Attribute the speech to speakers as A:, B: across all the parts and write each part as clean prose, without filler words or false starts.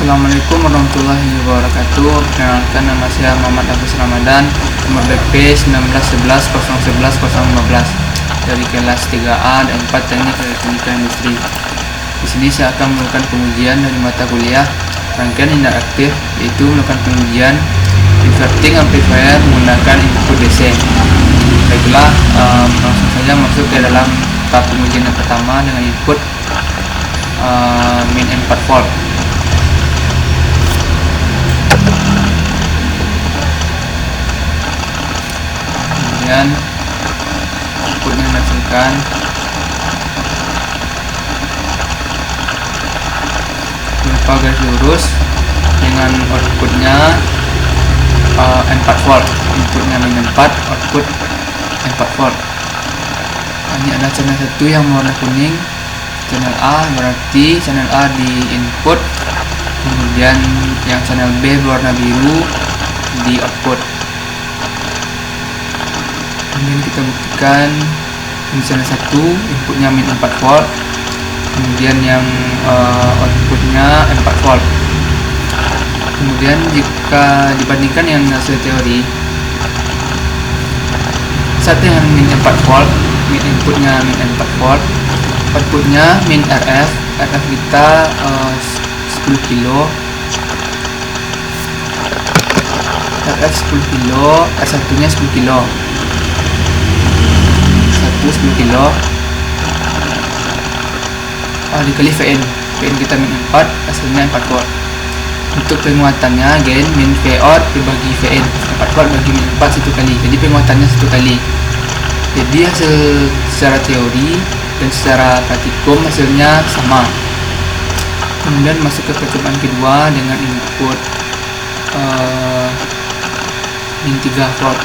A: Assalamualaikum warahmatullahi wabarakatuh. Perkenalkan, nama saya Muhammad Hafiz Ramadan, nomor BP 1911011015 dari kelas 3A dan 4 Teknik Elektronika Industri. Di sini saya akan melakukan pengujian dari mata kuliah rangkaian interaktif, yaitu melakukan pengujian inverting amplifier menggunakan input DC. Baiklah, langsung saja masuk ke dalam tahap pengujian yang pertama dengan input min 4 volt. Kemudian inputnya dihasilkan berupa garis lurus dengan outputnya 4 volt, inputnya min 4, output 4 volt. Ini adalah channel 1 yang warna kuning, channel A, berarti channel A di input, kemudian yang channel B berwarna biru di output. Kemudian kita buktikan di channel 1 inputnya min 4 volt, kemudian yang outputnya 4 volt. Kemudian jika dibandingkan dengan hasil teori, saat yang min 4 volt, min inputnya min 4 volt, outputnya min RF kita 10 kilo, RF 10 kilo, R1 nya 10 kilo, 10 kilo dikali Vn kita min 4, hasilnya 4 volt. Untuk penguatannya gain min V out dibagi Vn, 4 volt bagi min 4 1 kali, jadi penguatannya 1 kali. Jadi hasil secara teori dan secara praktikum hasilnya sama. Kemudian masuk ke percobaan kedua dengan input min 3 volt.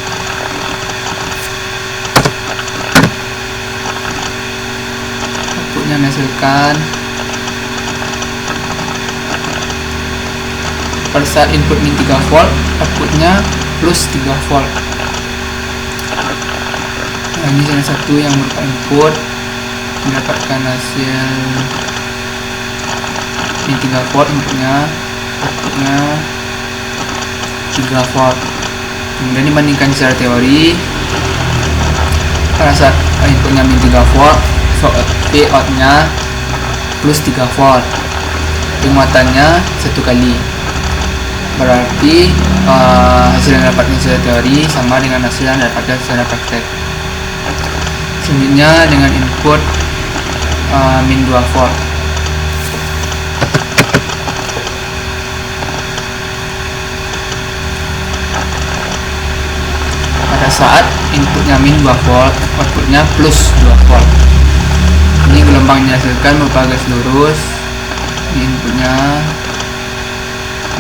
A: Outputnya menghasilkan pada saat input min 3 volt, outputnya plus 3 volt. Nah, ini channel 1 yang berupa input mendapatkan hasil min 3 volt, inputnya, outputnya 3 volt. Kemudian dibandingkan secara teori, pada saat inputnya min 3 volt, V out nya plus 3 volt, penguatannya 1 kali. Berarti hasil yang dapatkan secara teori sama dengan hasil yang dapatkan secara praktek. Selanjutnya dengan input min 2 volt. Pada saat inputnya min 2 volt, outputnya plus 2 volt. Ini gelombang dihasilkan berupa garis lurus. Di inputnya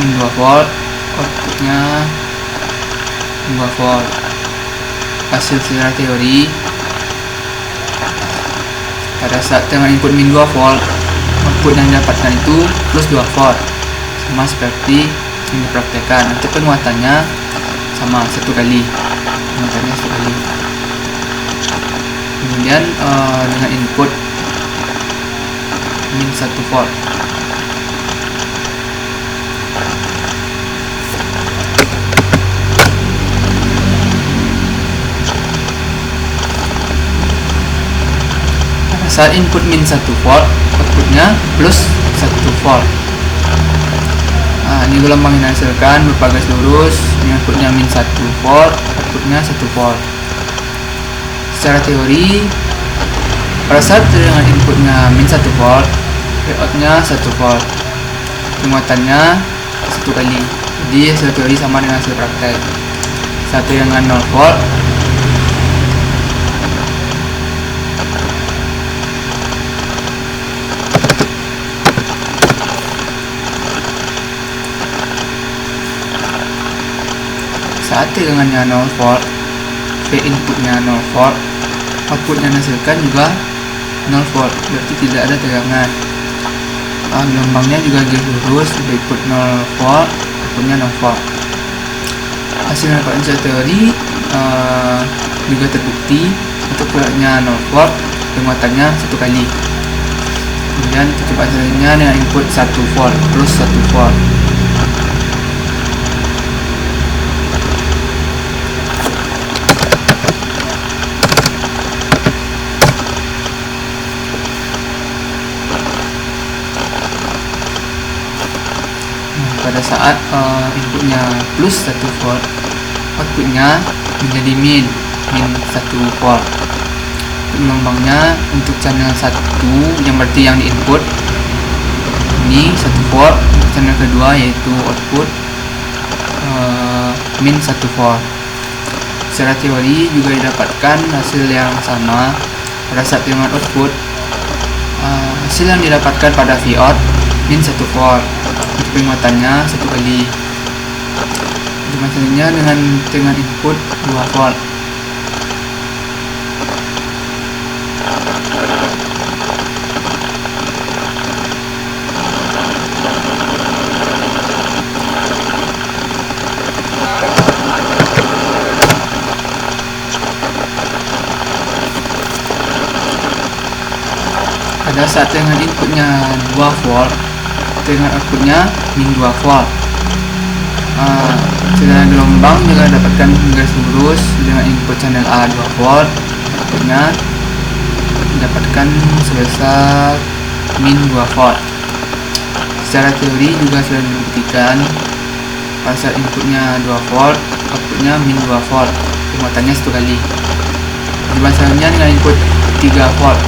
A: min 2 volt, outputnya 2 volt. Hasil secara teori, pada saat dengan input min 2 volt, output yang didapatkan itu plus 2 volt, sama seperti yang dipraktekkan. Untuk penguatannya sama, 1 kali, penguatannya 1 kali. Kemudian dengan input min 1 volt, saat input min 1 volt, outputnya plus 1 volt. Ini gelombang yang dihasilkan berupa garis lurus, inputnya min 1 volt, outputnya 1 volt. Secara teori, pada saat dengan inputnya min 1 volt, outputnya 1 volt, penguatannya 1 kali. Jadi hasil teori sama dengan hasil praktek. Satu dengan 0 volt, saat tegangannya 0 volt, V inputnya 0 volt, outputnya menghasilkan juga 0 volt, berarti tidak ada tegangan. Gelombangnya juga garis lurus, V input 0 volt, outputnya 0 volt. Hasil yang dapatkan secara teori juga terbukti. Untuk V nya 0 volt, penguatannya 1 kali. Kemudian kita coba selanjutnya dengan input 1 volt plus 1 volt. Pada saat inputnya plus 1 volt, outputnya menjadi min 1 volt. Gelombangnya untuk channel 1 yang berarti yang di input ini 1 volt, untuk channel kedua yaitu output min 1 volt. Secara teori juga didapatkan hasil yang sama pada saat dengan output. Hasil yang didapatkan pada Vout min 1 volt, untuk penguatannya 1 kali. Selanjutnya dengan input 2 volt. Pada saat dengan inputnya 2 volt, dengan outputnya min 2 volt. Channel gelombang juga dapatkan garis lurus dengan input channel A 2 volt, outputnya dapatkan sebesar min 2 volt. Secara teori juga sudah dibuktikan pada saat inputnya 2 volt, outputnya min 2 volt, penguatannya 1 kali. Coba selanjutnya dengan input 3 volt.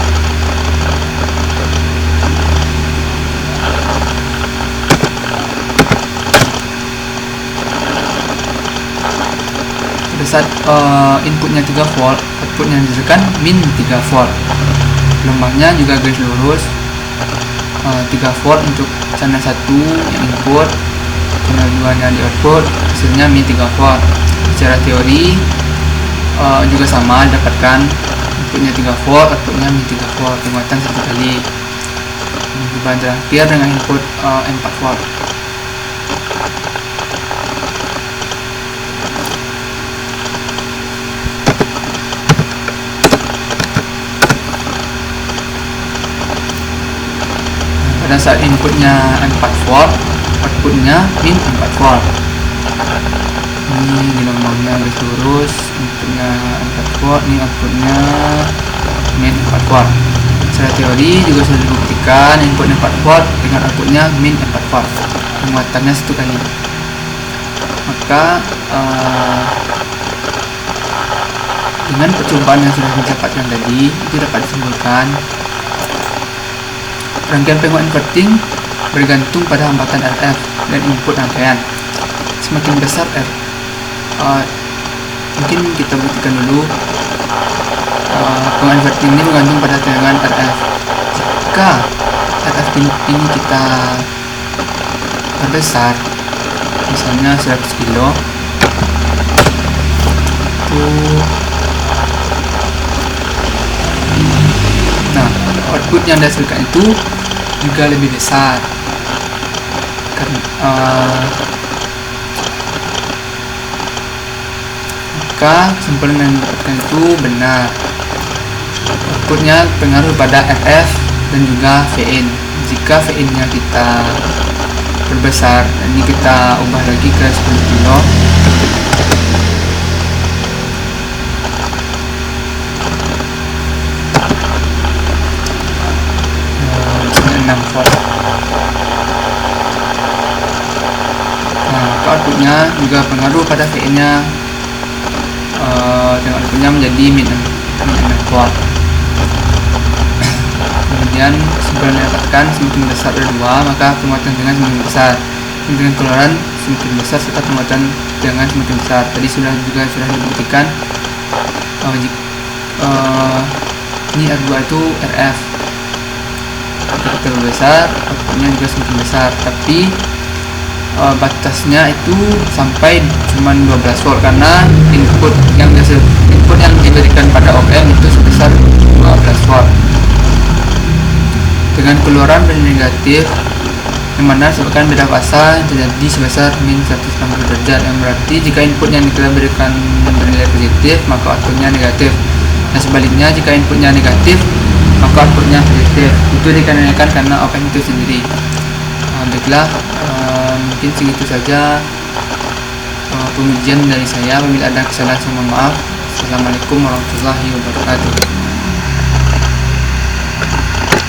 A: Pada saat inputnya 3 volt, outputnya dihasilkan min 3 volt. Gelombangnya juga garis lurus, 3 volt untuk channel 1 yang input, channel 2 nya di output, hasilnya min 3 volt. Secara teori juga sama, dapatkan inputnya 3 volt, outputnya min 3 volt, penguatan 1 kali. Coba terakhir dengan input 4 volt. Pada saat inputnya 4 volt, outputnya min 4 volt. Ini gelombangnya garis lurus, inputnya 4 volt, ini outputnya min 4 volt. Secara teori juga sudah dibuktikan inputnya 4 volt dengan outputnya min 4 volt, penguatannya 1 kali. Maka dengan percobaan yang sudah didapatkan tadi, itu dapat disimpulkan rangkaian penguat inverting bergantung pada hambatan RF dan input rangkaian. Semakin besar R, mungkin kita buktikan dulu. Penguat inverting ini bergantung pada tegangan RF. Jika RF ini kita perbesar, misalnya 100 kilo, nah output yang dihasilkan itu juga lebih besar maka kesimpulan yang didapatkan itu benar. Outputnya pengaruh pada RF dan juga VN. Jika VN nya kita perbesar, ini kita ubah lagi ke 10 kilo, outputnya juga pengaruh pada VN nya, dengan outputnya menjadi min 6 volt. Kemudian kesimpulan yang didapatkan, semakin besar R2 maka penguatan tegangan semakin besar, dengan keluaran semakin besar serta penguatan tegangan semakin besar. Tadi sudah dibuktikan ini R2 itu RF, jika lebih besar outputnya juga semakin besar, tapi batasnya itu sampai cuma 12 volt karena input yang diberikan pada op-amp itu sebesar 12 volt dengan keluaran benda negatif, yang mana sebabkan beda fasa terjadi sebesar min 180 derajat, yang berarti jika input yang kita berikan bernilai positif maka outputnya negatif, dan sebaliknya jika inputnya negatif maka outputnya positif. Itu dikarenakan karena op-amp itu sendiri. Baiklah, mungkin segitu saja pengujian dari saya. Apabila ada kesalahan saya mohon maaf. Assalamualaikum warahmatullahi wabarakatuh.